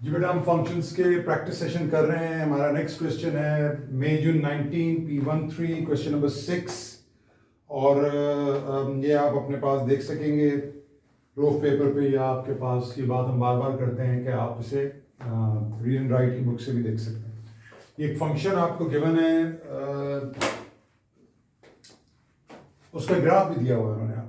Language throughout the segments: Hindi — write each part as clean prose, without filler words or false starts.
जी बेटा, हम फंक्शंस के प्रैक्टिस सेशन कर रहे हैं। हमारा नेक्स्ट क्वेश्चन है मई जून 19 P13 क्वेश्चन नंबर 6। और ये आप अपने पास देख सकेंगे रोफ पेपर पे, या आपके पास, ये बात हम बार बार करते हैं कि आप इसे रीड एंड राइट की बुक से भी देख सकते हैं। ये एक फंक्शन आपको गिवन है, उसका ग्राफ भी दिया हुआ है उन्होंने आपको।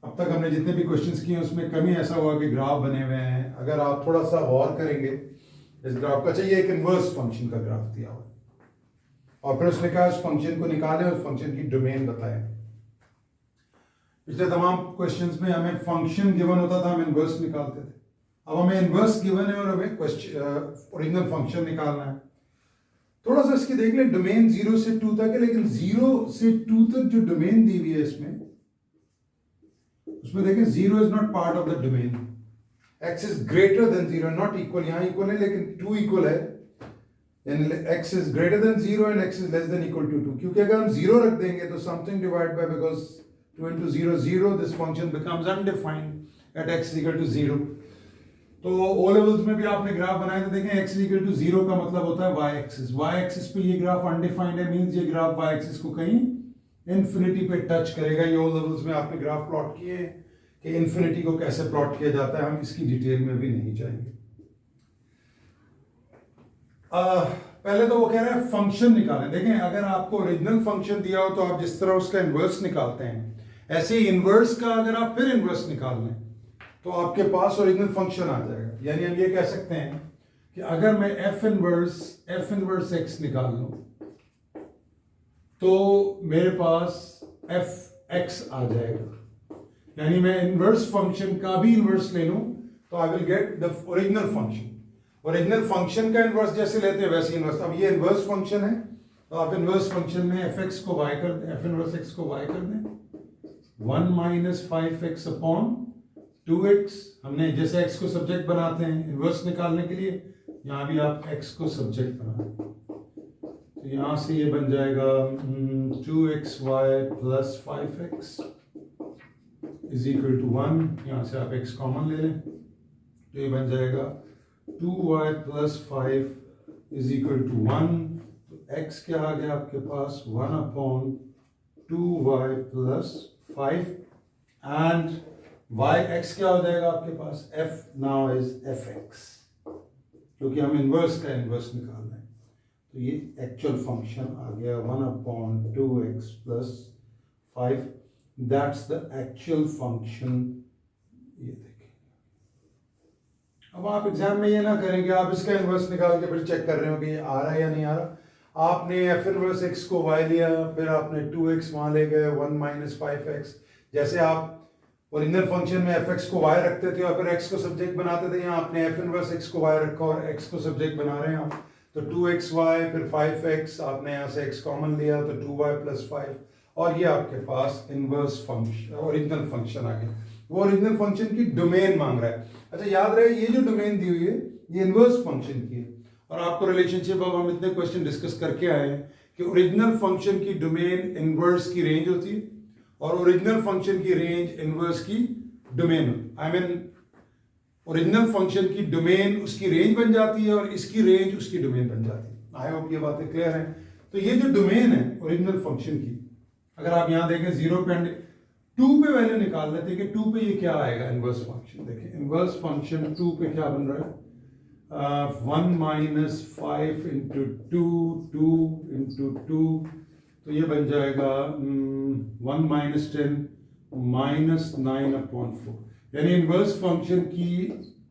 अब तक हमने जितने भी क्वेश्चंस किए उसमें कमी ऐसा हुआ कि ग्राफ बने हुए हैं। अगर आप थोड़ा सा गौर करेंगे इस ग्राफ का, चाहिए एक इन्वर्स फंक्शन का ग्राफ दिया हुआ है और फिर उसने कहा उस फंक्शन को निकालें और फंक्शन की डोमेन बताएं। पिछले तमाम क्वेश्चंस में हमें फंक्शन गिवन होता था, हम इन्वर्स निकालते थे। अब हमें इन्वर्स गिवन है और हमें ओरिजिनल फंक्शन निकालना है। थोड़ा सा इसकी देख लें, डोमेन 0 से 2 तक है, लेकिन 0 से 2 तक जो डोमेन दी हुई है इसमें, उसमें देखें 0 is not part of the domain. x is greater than 0, not equal, यहां इक्वल है लेकिन 2 इक्वल है, यानी x is greater than 0 and x is less than equal to 2। क्योंकि अगर हम 0 रख देंगे तो something divide by, because 2 into 0 0, this function becomes undefined at x equal to 0। तो ओ लेवल्स में भी आपने ग्राफ बनाए तो देखें x इक्वल टू 0 का मतलब होता है y एक्सिस। y एक्सिस पे ये ग्राफ अनडिफाइंड है, मींस ये ग्राफ y एक्सिस को कहीं इंफिनिटी पे टच करेगा। ये ओ लेवल्स में आपने ग्राफ प्लॉट किए हैं कि इंफिनिटी को कैसे प्लॉट किया जाता है, हम इसकी डिटेल में भी नहीं जाएंगे। पहले तो वो कह रहे हैं फंक्शन निकालें। देखें, अगर आपको ओरिजिनल फंक्शन दिया हो तो आप जिस तरह उसका इन्वर्स निकालते हैं, ऐसे ही इन्वर्स का अगर आप फिर इन्वर्स निकाल लें तो आपके पास ओरिजिनल फंक्शन आ जाएगा। यानी हम ये कह सकते हैं कि अगर मैं एफ इनवर्स एक्स निकाल लूं तो मेरे पास एफ एक्स आ जाएगा। यानी मैं इनवर्स फंक्शन का भी इनवर्स ले लूं तो I will get the original function. Original function का इनवर्स जैसे लेते हैं वैसे इनवर्स। अब ये इनवर्स फंक्शन है तो आप इनवर्स फंक्शन में एफ एक्स को वाई कर दें, एफ इनवर्स एक्स को वाई कर दें, 1 माइनस 5x अपॉन 2x। हमने जैसे x को सब्जेक्ट बनाते हैं इनवर्स निकालने के लिए, यहां भी आप x को सब्जेक्ट बना दें। तो यहां से ये बन जाएगा 2xy plus 5x is equal to 1। यहां से आप x कॉमन ले लें तो ये बन जाएगा 2y plus 5 is equal to 1। तो x क्या आ गया आपके पास, 1 upon 2y plus 5 and y x क्या हो जाएगा आपके पास, f नाउ इज fx, क्योंकि हम इनवर्स का इनवर्स निकाल रहे हैं। तो ये एक्चुअल फंक्शन आ गया 1 upon 2x plus 5, that's the actual function. ये देखिए, अब आप एग्जाम में ये ना करेंगे आप इसका इनवर्स निकाल के फिर चेक कर रहे हो कि आ रहा है या नहीं आ रहा। आपने एफ इनवर्स एक्स को y लिया, फिर आपने 2x वहां ले गए, 1 माइनस 5x। जैसे आप ओरिजिनल फंक्शन में एफ एक्स को y रखते थे और फिर x को सब्जेक्ट बनाते थे, यहाँ आपने एफ इनवर्स x को y रखा और x को सब्जेक्ट बना रहे हैं आप। तो 2xy फिर 5x, आपने यहाँ से x कॉमन लिया तो 2y प्लस 5, और ये आपके पास इनवर्स फंक्शन ओरिजिनल फंक्शन आ गया। वो ओरिजिनल फंक्शन की डोमेन मांग रहा है। अच्छा, याद रहे ये जो डोमेन दी हुई है ये इनवर्स फंक्शन की है। और आपको रिलेशनशिप, अब हम इतने क्वेश्चन डिस्कस करके आए हैं कि ओरिजिनल फंक्शन की डोमेन इनवर्स की रेंज होती है और ओरिजिनल फंक्शन की रेंज इनवर्स की domain, I mean original function की डोमेन उसकी रेंज बन जाती है और इसकी रेंज उसकी डोमेन बन जाती है। आई होप ये बातें क्लियर हैं। तो ये जो डोमेन है ओरिजिनल फंक्शन की, अगर आप यहां देखें 0 पे 2 पे वैल्यू निकाल लेते हैं कि 2 पे ये क्या आएगा इनवर्स फंक्शन। देखिए इनवर्स फंक्शन 2 पे क्या बन रहा है, 1 माइनस 5 इंटू 2 इंटू 2, तो ये बन जाएगा 1 माइनस 10 माइनस 9 अपॉन 4। यानी इनवर्स फंक्शन की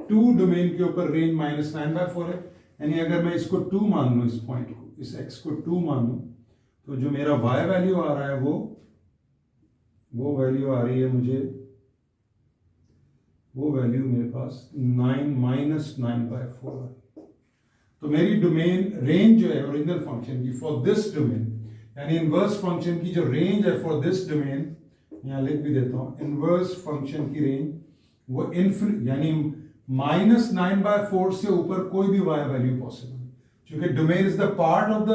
2 डोमेन के ऊपर रेंज माइनस 9/4 है। यानी अगर मैं इसको 2 मान लूँ, इस पॉइंट को, इस x को 2 मान लूँ, तो जो मेरा y वैल्यू आ रहा है वो वैल्यू आ रही है मुझे, वो वैल्यू मेरे पास 9 माइनस 9/4। तो मेरी डोमेन रेंज जो है ओरिजिनल फंक्शन की फॉर दिस डोमेन, यानी इनवर्स फंक्शन की जो रेंज है फॉर दिस डोमेन, यहां लिख भी देता हूं, इनवर्स फंक्शन की रेंज वो इनफिनिट, यानी माइनस 9/4 से ऊपर कोई भी y वैल्यू पॉसिबल, क्योंकि domain is the part of the,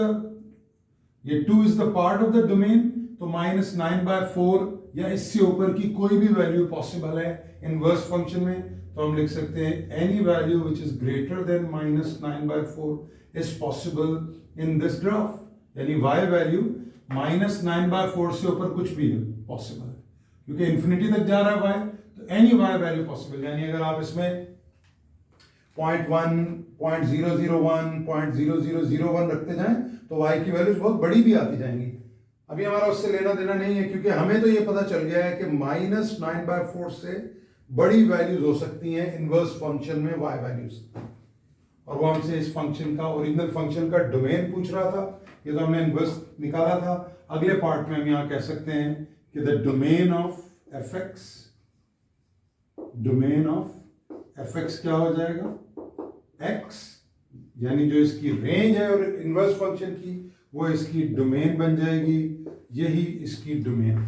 ये 2 is the part of the domain, तो माइनस 9/4 या इससे ऊपर की कोई भी वैल्यू पॉसिबल है इनवर्स फंक्शन में। तो हम लिख सकते हैं any value which is greater then -9/4 is possible in this graph, यानी y वैल्यू -9/4 से ऊपर कुछ भी पॉसिबल है, क्योंकि इंफिनिटी तक जा रहा है y, तो एनी y वैल्यू पॉसिबल, यानी अगर आप इसमें 0.1, 0.001, 0.0001 रखते जाएं तो y की वैल्यूज बहुत बड़ी भी आती जाएंगी। अभी हमारा उससे लेना देना नहीं है, क्योंकि हमें तो ये पता चल गया है कि -9/4 से बड़ी वैल्यूज हो सकती हैं इनवर्स फंक्शन में y वैल्यूज, और वो हमसे इस फंक्शन का, ओरिजिनल फंक्शन का डोमेन पूछ रहा था। ये तो हमने इनवर्स निकाला था। अगले पार्ट में हम यहाँ कह सकते हैं कि द डोमेन ऑफ fx क्या हो जाएगा, x, यानी जो इसकी रेंज है और इनवर्स फंक्शन की, वो इसकी डोमेन बन जाएगी, यही इसकी डोमेन।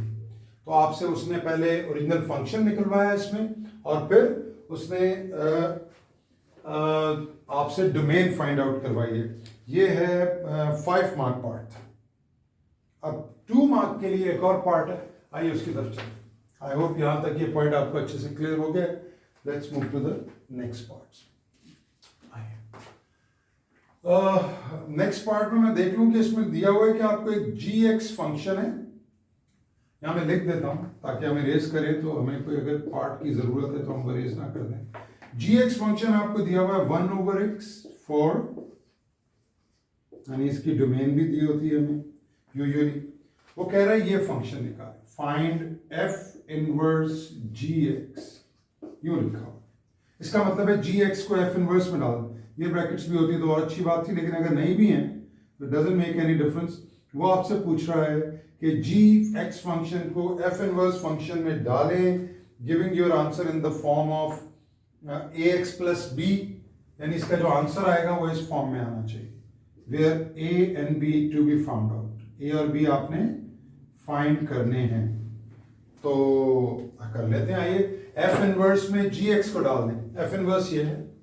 तो आपसे उसने पहले ओरिजिनल फंक्शन निकलवाया इसमें, और फिर उसने आपसे डोमेन फाइंड आउट करवाई है। ये है 5 मार्क पार्ट। अब 2 मार्क के लिए एक और पार्ट है, आइए उसकी तरफ चलें। आई होप यहां तक ये पॉइंट आपको अच्छे से क्लियर हो गया। Let's move to the next part. Next part में मैं देख लूं कि इसमें दिया हुआ है कि आपको एक gx फंक्शन है, यहां मैं लिख देता हूं ताकि हम इरेज करें तो हमें कोई अगर पार्ट की जरूरत है तो हम इरेज ना कर दें। gx फंक्शन आपको दिया हुआ है 1/x फॉर, यानी इसकी डोमेन भी दी होती है हमें यूजुअली। वो कह रहा है ये फंक्शन निकाल, फाइंड f इनवर्स gx, यूं लिखा हुआ। इसका मतलब है gx को f इनवर्स में डाल, ये ब्रैकेट्स भी होती तो और अच्छी बात थी, लेकिन अगर नहीं भी हैं तो डजंट मेक एनी डिफरेंस। वो आपसे पूछ रहा है कि gx फंक्शन को f इनवर्स फंक्शन में डालें, giving your answer in the form of ax plus b, यानी इसका जो आंसर आएगा वो इस फॉर्म में आना चाहिए, where a and b to be found out, a और b आपने फाइंड करने हैं। तो कर लेते हैं, आइए f इनवर्स में gx को डाल दें। f इनवर्स ये है,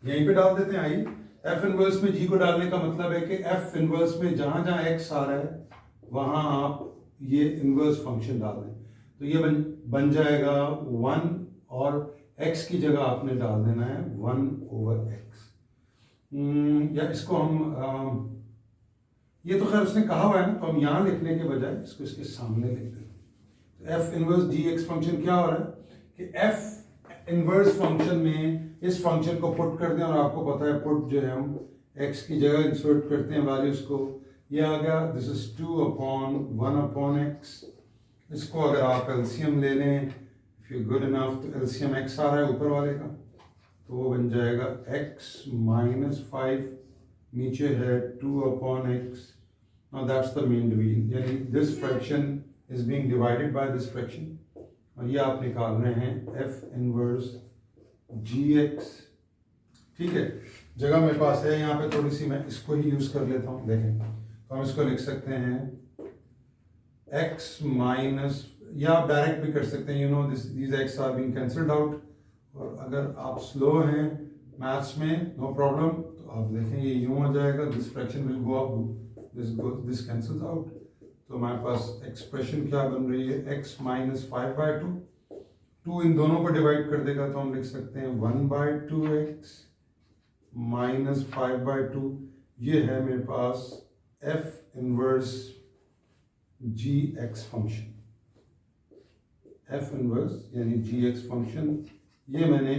यहीं पे डाल देते हैं। आइए f इनवर्स में g को डालने का मतलब है कि f इनवर्स में जहां जहां x आ रहा है वहां आप ये इनवर्स फंक्शन डाल दें, तो ये बन जाएगा 1, और x की जगह आपने डाल देना है 1/x। या इसको हम ये तो खैर उसने कहा हुआ है ना, तो हम यहां लिखने के बजाय इसको इसके सामने लिख दें। तो f इनवर्स gx फंक्शन क्या हो रहा है कि f इनवर्स फंक्शन में इस फंक्शन को पुट कर दें, और आपको पता है पुट जो है हम x की जगह इंसर्ट करते हैं वैल्यूज को, ये आ गया, दिस इज 2/1/x। इसको अगर आप एलसीएम ले लें, इफ यू गुड इनफ, तो एलसीएम x आ रहा है ऊपर वाले का, तो वो बन जाएगा x -5, नीचे है 2/x। Now that's the mean division, यानी this fraction is being divided by this fraction, और ये आप निकाल रहे हैं f इनवर्स gx। ठीक है, जगह मेरे पास है यहाँ पे थोड़ी सी, मैं इसको ही यूज कर लेता हूँ। देखें तो हम इसको लिख सकते हैं x माइनस, या आप डायरेक्ट भी कर सकते हैं, you know these x are being cancelled out. और अगर आप स्लो हैं मैथ्स में, नो प्रॉब्लम, तो आप देखें ये यूं हो जाएगा, this fraction will go up, this cancels out. तो हमारे पास एक्सप्रेशन क्या बन रही है, x -5/2, 2 इन दोनों को डिवाइड कर देगा तो हम लिख सकते हैं 1/2x -5/2। ये है मेरे पास f inverse gx function, f inverse यानी gx फंक्शन, ये मैंने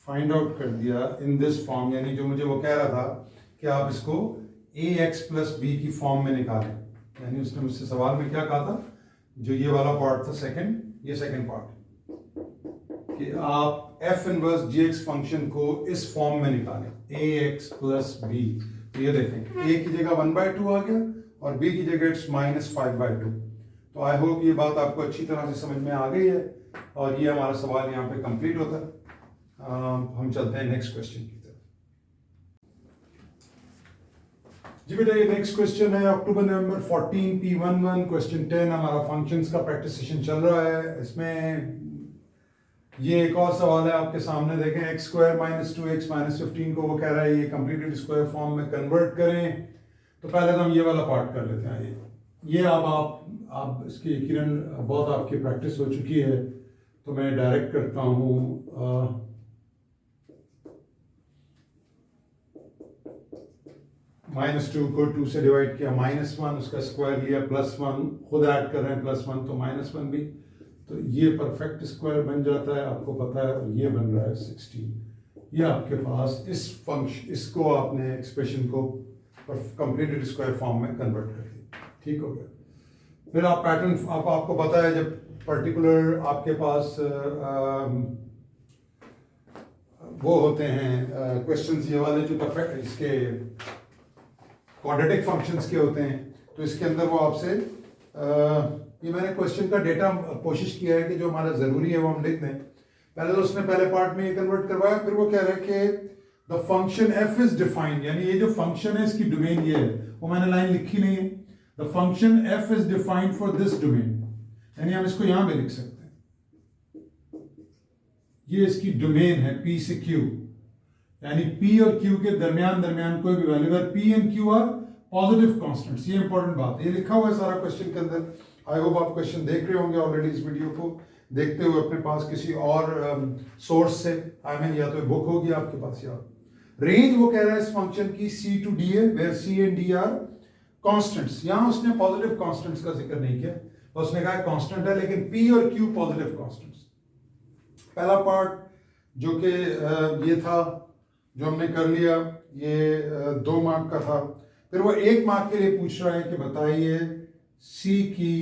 फाइंड आउट कर दिया इन दिस फॉर्म, यानी जो मुझे वो कह रहा था कि आप इसको ax प्लस b की फॉर्म में निकालें। यानी उसने मुझसे सवाल में क्या कहा था, जो ये वाला पार्ट था सेकंड, ये सेकंड पार्ट, कि आप f इनवर्स gx फंक्शन को इस फॉर्म में निकालें, ax प्लस b। तो ये देखें, a की जगह 1/2 आ गया और b की जगह इट्स -5/2। तो आई होप ये बात आपको अच्छी तरह से समझ में आ गई है, और ये हमारा सवाल यहाँ पे कंप्लीट होता है। हम चलते हैं नेक्स्ट क्वेश्चन की तरफ। जी बेटा, ये नेक्स्ट क्वेश्चन है अक्टूबर नवंबर 14 P11 क्वेश्चन 10। हमारा फंक्शंस का प्रैक्टिस सेशन चल रहा है। इसमें ये एक और सवाल है आपके सामने, देखें x² - 2x - 15 को वो कह रहा है ये कंप्लीटेड स्क्वायर फॉर्म में कन्वर्ट करें। तो पहले तो हम ये वाला पार्ट कर लेते हैं। ये अब आप इसकी यकीनन बहुत आपकी प्रैक्टिस हो चुकी है, तो मैं डायरेक्ट करता हूँ -2 को 2 से डिवाइड किया, -1 उसका स्क्वायर लिया, +1 खुद ऐड कर रहे हैं +1 तो -1 भी, तो ये परफेक्ट स्क्वायर बन जाता है, आपको पता है, और ये बन रहा है 16। ये आपके पास इस फंक्शन, इसको आपने एक्सप्रेशन को कंप्लीटेड स्क्वायर फॉर्म में कन्वर्ट कर दिया, ठीक हो गया। फिर आप पैटर्न, आपको पता है जब पर्टिकुलर आपके पास वो होते हैं क्वेश्चंस, ये वाले जो परफेक्ट इसके क्वाड्रेटिक फंक्शंस के होते हैं, तो इसके अंदर वो आपसे ये मैंने क्वेश्चन का डेटा कोशिश किया है कि जो हमारा ज़रूरी है वो हम लिख दें। पहले तो उसने पहले पार्ट में ये कन्वर्ट करवाया, फिर वो कह रहा है कि the function F is defined, यानी ये जो फंक्शन है इसकी डोमेन ये है, वो मैंने लाइन लिखी नहीं है। The function F is defined for this domain, यानी हम इसको यहां पे लिख सकते हैं, ये इसकी डोमेन है पी से क्यू, यानी पी और क्यू के दरमियान कोई भी वैल्यू, अगर P and Q R positive constants, ये इंपॉर्टेंट बात है, ये लिखा हुआ है सारा क्वेश्चन के अंदर। आई होप आप क्वेश्चन देख रहे होंगे ऑलरेडी, इस वीडियो को देखते हुए अपने पास किसी और सोर्स से, आई मीन या तो बुक होगी आपके पास या रेंज। वो कह रहा है इस फंक्शन की C to D है, where C and D are constants. यहां उसने पॉजिटिव कांस्टेंट्स का जिक्र नहीं किया, उसने कहा कांस्टेंट है, लेकिन P और Q पॉजिटिव कांस्टेंट्स। पहला पार्ट जो कि ये था, जो हमने कर लिया, ये 2 मार्क का था। फिर वो 1 मार्क के लिए पूछ रहा है कि बताइए C की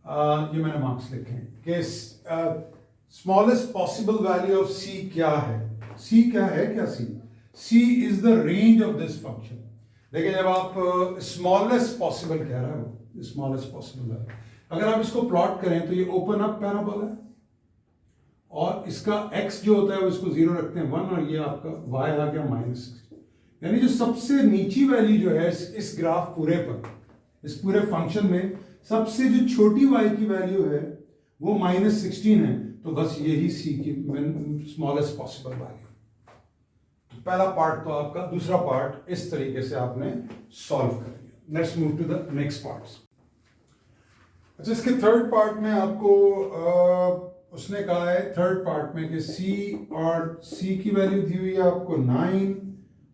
ये मैंने मार्क्स लिखे हैं कि smallest possible value of C क्या है। C क्या है, क्या C is the range of this function. देखिए जब आप स्मॉलेस्ट पॉसिबल कह रहा है, वो स्मॉलेस्ट पॉसिबल है, अगर आप इसको प्लॉट करें तो ये ओपन अप पैराबोला है, और इसका x जो होता है वो इसको 0 रखते हैं 1, और ये आपका y आ गया -16, यानी जो सबसे नीची वैल्यू जो है इस ग्राफ पूरे पर, इस पूरे फंक्शन में सबसे जो छोटी y की वैल्यू है वो -16 है, तो बस यही C की स्मॉलेस्ट पॉसिबल वैल्यू। तो पहला पार्ट तो आपका, दूसरा पार्ट इस तरीके से आपने सॉल्व कर लिया। Let's move to the next parts. अच्छा, इसके थर्ड पार्ट में आपको उसने कहा है थर्ड पार्ट में कि C की वैल्यू दी हुई है आपको 9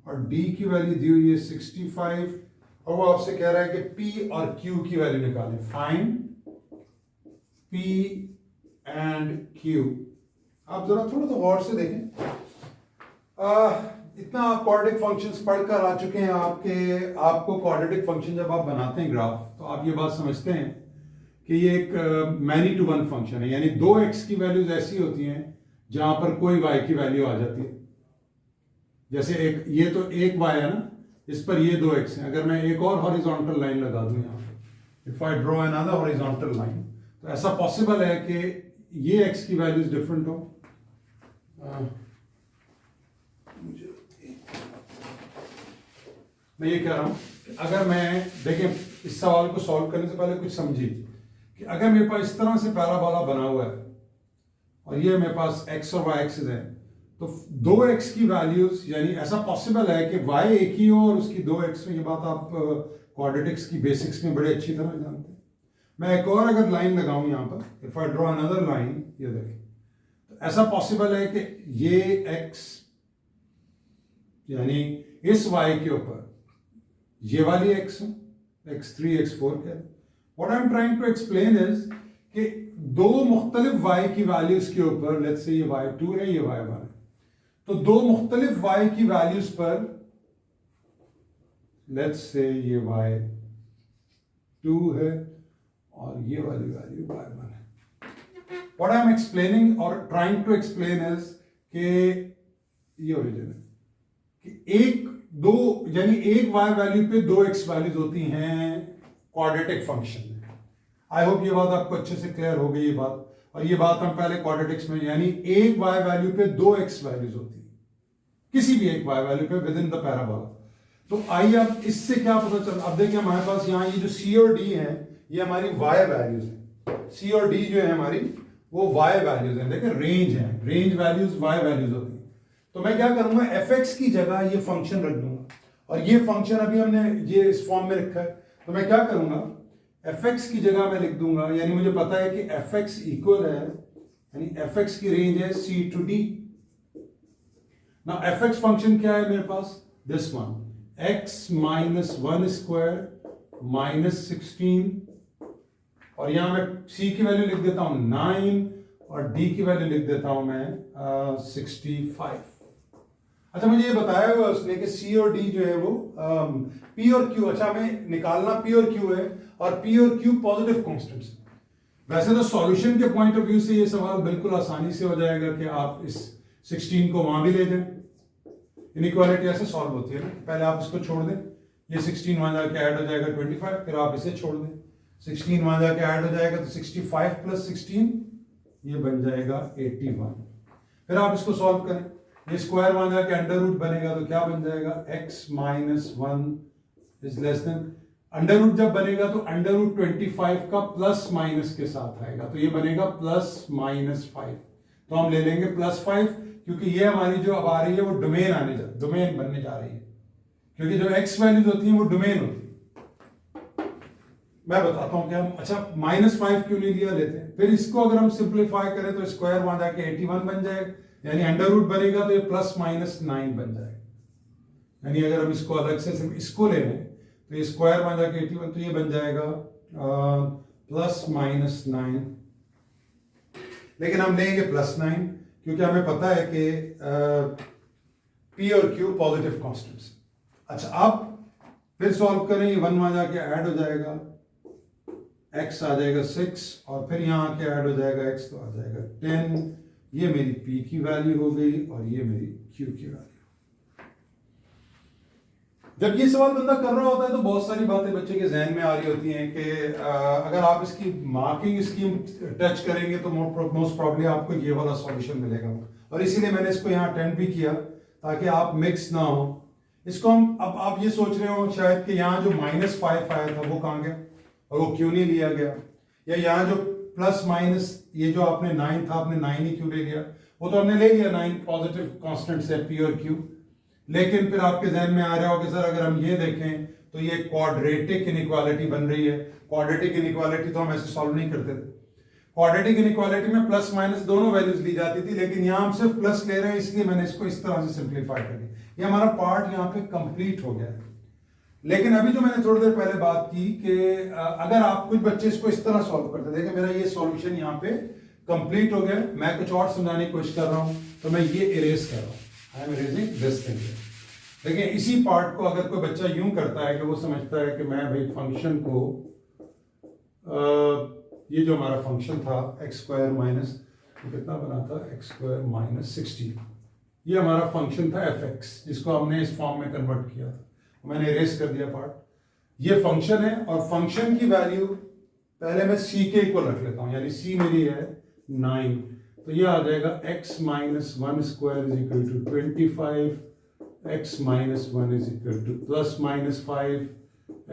और D की वैल्यू दी हुई है 65, और वो आपसे कह रहा है कि P और Q की वैल्यू निकालें। Find P and Q। आप जरा थोड़ा तो गौर से देखें, इतना आप क्वाड्रेटिक फंक्शंस पढ़कर आ चुके हैं, आपको क्वाड्रेटिक फंक्शन जब आप बनाते हैं ग्राफ, तो आप ये बात समझते हैं कि ये एक मैनी टू वन फंक्शन है, यानी 2x की वैल्यूज ऐसी होती हैं जहां पर कोई y की वैल्यू आ जाती है। जैसे ये तो एक y है ना, इस पर ये 2x है, अगर मैं एक और हॉरिजॉन्टल लाइन लगा दूं यहाँ पे, if I draw another horizontal line, तो ऐसा पॉसिबल है कि ये x की वैल्यूज डिफरेंट हो। मैं ये कह रहा हूं, अगर मैं देखें इस सवाल को सॉल्व करने से पहले कुछ समझिए कि अगर मेरे पास इस तरह से पैराबोला बना हुआ है और ये मेरे पास x और y एक्सिस है, तो 2x की वैल्यूज, यानी ऐसा पॉसिबल है कि y एक ही हो और उसकी 2x में, ये बात आप क्वाड्रेटिक्स की बेसिक्स में बड़े अच्छी तरह जानते हैं। मैं एक और अगर लाइन लगाऊं यहाँ पर, if I draw another line, ये देखें, तो ऐसा पॉसिबल है कि ये x यानी इस y के ऊपर ये वाली x है, x3 x4 कह रहे हैं। What I'm trying to explain is कि दो मुख्तलिफ y की वैल्यूज के ऊपर, लेट्स से ये y2 है, ये y1 है, तो दो मुख्तलिफ y की वैल्यूज पर, लेट्स से ये y2 है और ये वाली वैल्यू y1 है। What I'm explaining or trying to explain is कि ये ओरिजिन है कि यानी एक y वैल्यू पे 2x वैल्यूज होती हैं क्वाड्रेटिक फंक्शन में। आई होप ये बात आपको अच्छे से क्लियर हो गई ये बात, और ये बात हम पहले क्वाड्रेटिक्स में, यानी एक y वैल्यू पे 2x वैल्यूज होती है किसी भी एक y वैल्यू पे विद इन द पैराबोला। तो आइए अब इससे क्या पता चल, अब देखिए हमारे पास यहाँ ये जो C और D है ये हमारी y वैल्यूज है, C और D जो है हमारी वो y वैल्यूज है। देखिए रेंज है, रेंज वैल्यूज y वैल्यूज होती है। तो मैं क्या करूंगा, fx की जगह ये फंक्शन रख दूंगा, और ये फंक्शन अभी हमने ये इस फॉर्म में रखा है, तो मैं क्या करूंगा, fx की जगह मैं लिख दूंगा, यानी मुझे पता है कि fx इक्वल है यानी एफ एक्स की रेंज है सी टू डी। ना एफ एक्स फंक्शन क्या है मेरे पास, this one, x minus one square minus 16, और यहां मैं c की वैल्यू लिख देता हूं 9 और d की वैल्यू लिख देता हूं मैं 65। अच्छा मुझे ये बताया हुआ उसने कि c और d जो है वो p और q, अच्छा हमें निकालना p और q है, और p और q पॉजिटिव कॉन्स्टेंट्स। वैसे तो सॉल्यूशन के पॉइंट ऑफ व्यू से ये सवाल बिल्कुल आसानी से हो जाएगा कि आप इस 16 को वहां भी ले जाएं। इनइक्वालिटी ऐसे सॉल्व होती है ना, पहले आप इसको छोड़ दें, ये 16 वहां जाके ऐड हो जाएगा 25, फिर आप इसे छोड़ दें, 16 वहां जाके ऐड हो जाएगा तो 65 प्लस 16 ये बन जाएगा 81। फिर आप इसको सॉल्व करें, ये स्क्वायर वहां जाके अंडर रूट बनेगा तो क्या बन जाएगा, x minus 1 is less than, under root जब बनेगा तो अंडर रूट 25 का प्लस माइनस के साथ आएगा, तो ये बनेगा प्लस माइनस 5, तो हम ले लेंगे प्लस 5, क्योंकि ये हमारी जो अब आ रही है वो डोमेन बनने जा रही है, क्योंकि जो x वैल्यूज होती हैं वो डोमेन होती है। मैं बताता हूं कि हम, अच्छा -5 क्यों नहीं लिया, लेते हैं। फिर इसको अगर हम सिंप्लीफाई करें तो स्क्वायर वहां जाके 81 बन जाएगा, यानी अंडर रूट बनेगा तो ये प्लस माइनस 9 बन जाएगा। यानी अगर हम इसको अलग से सिर्फ इसको ले लें तो ये स्क्वायर वहां जाके 81, तो ये बन जाएगा प्लस माइनस 9, लेकिन हम लेंगे प्लस 9 क्योंकि हमें पता है कि p और q पॉजिटिव कॉन्स्टेंट्स। अच्छा अब फिर सॉल्व करें, ये 1 वहां जाके ऐड हो जाएगा, x आ जाएगा 6, और फिर यहाँ आके ऐड हो जाएगा x तो आ जाएगा 10, ये मेरी p की वैल्यू हो गई और ये मेरी q की वैल्यू। जब ये सवाल बंदा कर रहा होता है तो बहुत सारी बातें बच्चे के जहन में आ रही होती हैं कि अगर आप इसकी मार्किंग स्कीम टच करेंगे तो मोस्ट प्रॉब्ली आपको ये वाला सॉल्यूशन मिलेगा, और इसीलिए मैंने इसको यहाँ अटेंड भी किया ताकि आप मिक्स ना हो। इसको हम, अब आप ये सोच रहे हो शायद कि यहाँ जो -5 आया था वो कहाँ गया और वो क्यों नहीं लिया गया, या यहाँ जो प्लस माइनस ये जो आपने 9 था आपने 9 ही क्यों ले लिया, वो तो हमने ले लिया 9 पॉजिटिव कांस्टेंट्स है p और q, लेकिन फिर आपके जहन में आ रहा हो कि सर अगर हम ये देखें तो ये क्वाड्रेटिक इनइक्वालिटी बन रही है। क्वाड्रेटिक इनइक्वालिटी तो हम ऐसे सॉल्व नहीं करते थे, क्वाड्रेटिक इनइक्वालिटी में प्लस माइनस दोनों वैल्यूज ली जाती थी, लेकिन यहाँ हम सिर्फ प्लस ले रहे हैं, इसलिए मैंने इसको इस तरह से सिंप्लीफाई कर दिया। ये हमारा पार्ट यहाँ पे कंप्लीट हो गया है। लेकिन अभी जो मैंने थोड़ी देर पहले बात की कि अगर आप कुछ बच्चे इसको इस तरह सॉल्व करते, देखिए मेरा ये सॉल्यूशन यहाँ पे कंप्लीट हो गया, मैं कुछ और समझाने की कोशिश कर रहा हूँ तो मैं ये इरेज कर रहा हूँ, I am erasing this thing. देखिए इसी पार्ट को अगर कोई बच्चा यूं करता है कि वो समझता है कि मैं भाई फंक्शन को ये जो हमारा फंक्शन था x स्क्वायर माइनस कितना बना था, x स्क्वायर माइनस 16, ये हमारा फंक्शन था fx जिसको हमने इस फॉर्म में कन्वर्ट किया था, मैंने इरेज कर दिया पार्ट। ये फंक्शन है और फंक्शन की वैल्यू पहले मैं c के इक्वल रख लेता हूं, यानी c मेरी है 9, तो ये आ जाएगा x minus 1 square is equal to 25, x minus 1 is equal to plus minus 5,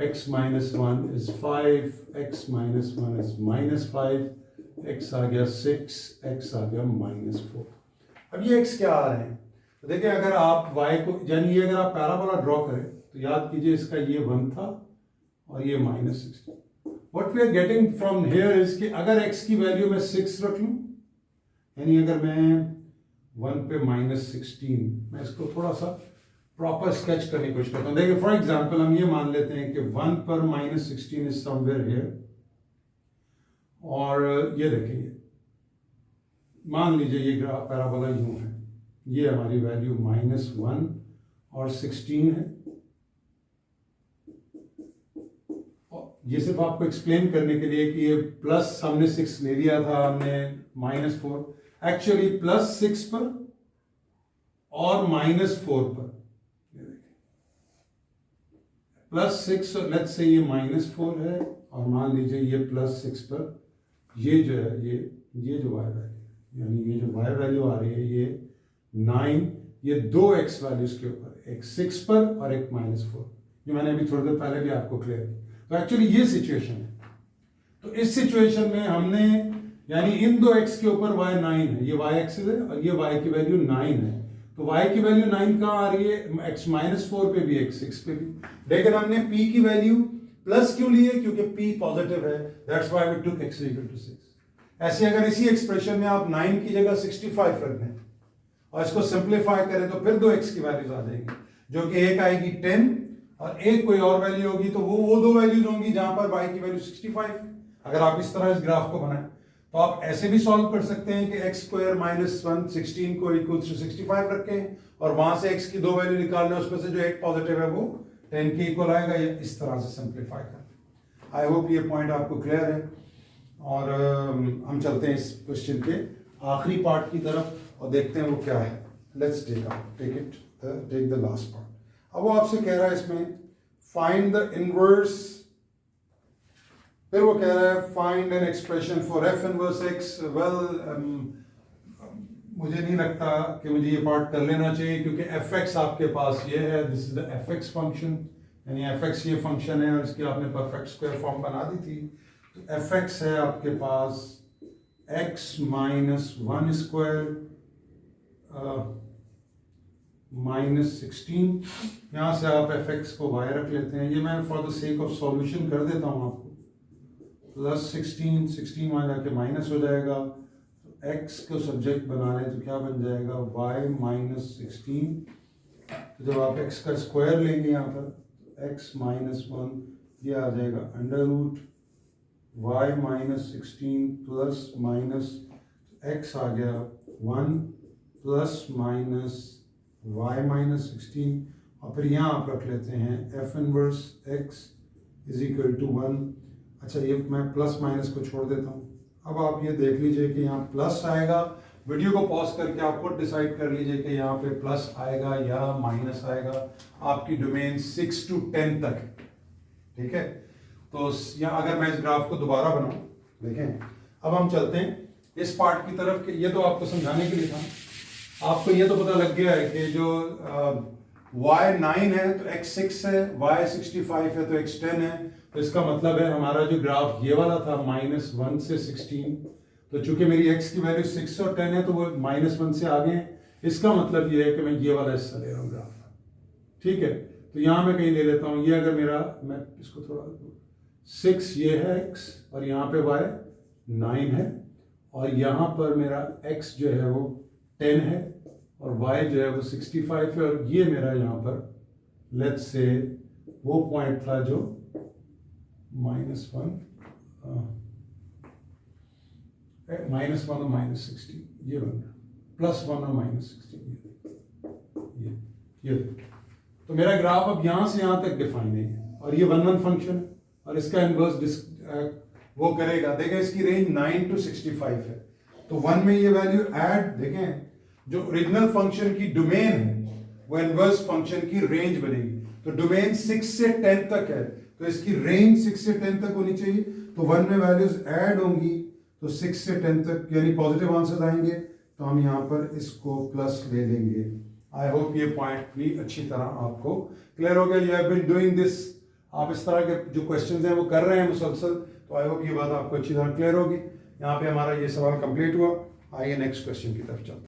x minus 1 is 5, x minus 1 is minus 5, x आ गया 6, x आ गया -4। अब ये x क्या आ रहे हैं, तो देखिए अगर आप y को, यानी ये अगर आप पैराबोला ड्रॉ करें तो याद कीजिए इसका ये 1 था और ये -16। What we are getting from here is कि अगर x की वैल्यू में 6 रख लूं, यानी अगर मैं 1 पे -16, मैं इसको थोड़ा सा प्रॉपर स्केच करने की कोशिश करता हूं। देखिए फॉर एग्जांपल हम ये मान लेते हैं कि 1 पर -16 इज समवेयर हियर, और ये देखिए मान लीजिए ये ग्राफ पैराबोला यूं है, ये हमारी वैल्यू -1 और 16 है, और ये सिर्फ आपको एक्सप्लेन करने के लिए कि ये प्लस हमने 6 ले लिया था, हमने -4, एक्चुअली +6 पर और -4 पर, +6 लेट्स से ये -4 है, और मान लीजिए ये +6 पर ये जो है ये जो y वैल्यू, यानी ये जो y वैल्यू आ रही है ये 9, ये 2 x वैल्यूज के ऊपर, एक 6 पर और एक -4, जो मैंने अभी थोड़ी देर पहले भी आपको क्लियर किया। तो एक्चुअली ये सिचुएशन है, तो इस सिचुएशन में हमने, यानी इन 2 x के ऊपर y 9 है, ये y एक्सिस है और ये y की वैल्यू 9 है, तो y की वैल्यू 9 कहाँ आ रही है, x -4 पे भी, x 6 पे भी। लेकिन हमने p की वैल्यू प्लस क्यों ली है, क्योंकि p पॉजिटिव है, that's why we took x equal to 6। ऐसे अगर इसी एक्सप्रेशन में आप 9 की जगह 65 रख दें और इसको सिंप्लीफाई करें तो फिर दो x की वैल्यूज आ जाएंगी, जो कि एक आएगी 10 और एक कोई और वैल्यू होगी, तो वो दो वैल्यूज होंगी जहां पर y की वैल्यू 65 है। अगर आप इस तरह इस ग्राफ को बनाएं तो आप ऐसे भी सॉल्व कर सकते हैं कि x स्क्वायर माइनस 1 16 को इक्वल्स टू 65 रखें और वहां से x की दो वैल्यू निकाल लें, उसमें से जो एक पॉजिटिव है वो 10 के इक्वल आएगा, या इस तरह से सिंप्लीफाई कर। आई होप ये पॉइंट आपको क्लियर है। और हम चलते हैं इस क्वेश्चन के आखिरी पार्ट की तरफ और देखते हैं वो क्या है। Let's take the last part. अब वो आपसे कह रहा है इसमें फाइंड द इनवर्स, फिर वो कह रहा है find an expression for F inverse x. Well, मुझे नहीं लगता कि मुझे ये पार्ट कर लेना चाहिए, क्योंकि एफ एक्स आपके पास ये है, this is the F x function, यानी एफ एक्स ये फंक्शन है और इसकी आपने परफेक्ट स्क्वायर फॉर्म बना दी थी। तो एफ एक्स है आपके पास एक्स माइनस 1 स्क्वायर माइनस 16। यहाँ से आप एफ एक्स को वाई रख लेते हैं, ये मैं for the sake of solution कर देता हूँ आपको। प्लस 16 वहाँ जाके माइनस हो जाएगा, तो एक्स को सब्जेक्ट बना लें तो क्या बन जाएगा वाई माइनस 16। तो जब आप एक्स का स्क्वायर लेंगे यहाँ पर एक्स माइनस 1, ये आ जाएगा under root y minus 16 plus minus x आ गया 1 प्लस माइनस वाई माइनस 16, और फिर यहाँ आप रख लेते हैं F inverse X is equal to 1। अच्छा, ये मैं प्लस माइनस को छोड़ देता हूँ। अब आप ये देख लीजिए कि यहाँ प्लस आएगा, वीडियो को पॉज करके आप खुद डिसाइड कर लीजिए कि यहाँ पे प्लस आएगा या माइनस आएगा। आपकी डोमेन 6 to 10 तक है, ठीक है। तो यहाँ अगर मैं इस ग्राफ को दोबारा बनाऊं, देखें, अब हम चलते हैं इस पार्ट की तरफ। ये तो आपको समझाने के लिए था, आपको ये तो पता लग गया है कि जो y 9 है तो x 6 है, y 65 है तो x 10 है। तो इसका मतलब है हमारा जो ग्राफ ये वाला था -1 से 16, तो चूंकि मेरी x की वैल्यू 6 और 10 है तो वो -1 से आगे है। इसका मतलब ये है कि मैं ये वाला हिस्सा ले रहा हूँ ग्राफ का, ठीक है। तो यहाँ मैं कहीं ले लेता हूँ, ये अगर मेरा, मैं इसको थोड़ा 6 ये है x और यहाँ पे y 9 है और यहाँ पर मेरा x जो है वो 10 है और y जो है वो 65 है, और ये मेरा यहाँ पर लेट्स से वो पॉइंट था जो -1 -1 और -16, ये बन गया +1 और -16, ये। तो मेरा ग्राफ अब यहाँ से यहाँ तक डिफाइन है और ये 1 1 फंक्शन है और इसका इनवर्स वो करेगा। देखें इसकी रेंज 9 to 65 है, तो 1 में ये वैल्यू ऐड, देखें जो ओरिजिनल फंक्शन की डोमेन है वो इनवर्स फंक्शन की रेंज बनेगी। तो डोमेन 6 से 10 तक है तो इसकी रेंज 6 से 10 तक होनी चाहिए। तो 1 में वैल्यूज ऐड होंगी तो 6 से 10 तक यानी पॉजिटिव आंसर आएंगे, तो हम यहाँ पर इसको प्लस ले लेंगे। आई होप ये पॉइंट भी अच्छी तरह आपको क्लियर हो गया। You have been doing this, आप इस तरह के जो क्वेश्चंस हैं वो कर रहे हैं मुसलसल, तो आई होप ये बात आपको अच्छी तरह क्लियर होगी। यहाँ पे हमारा ये सवाल कंप्लीट हुआ। आइए नेक्स्ट क्वेश्चन की तरफ चलते हैं।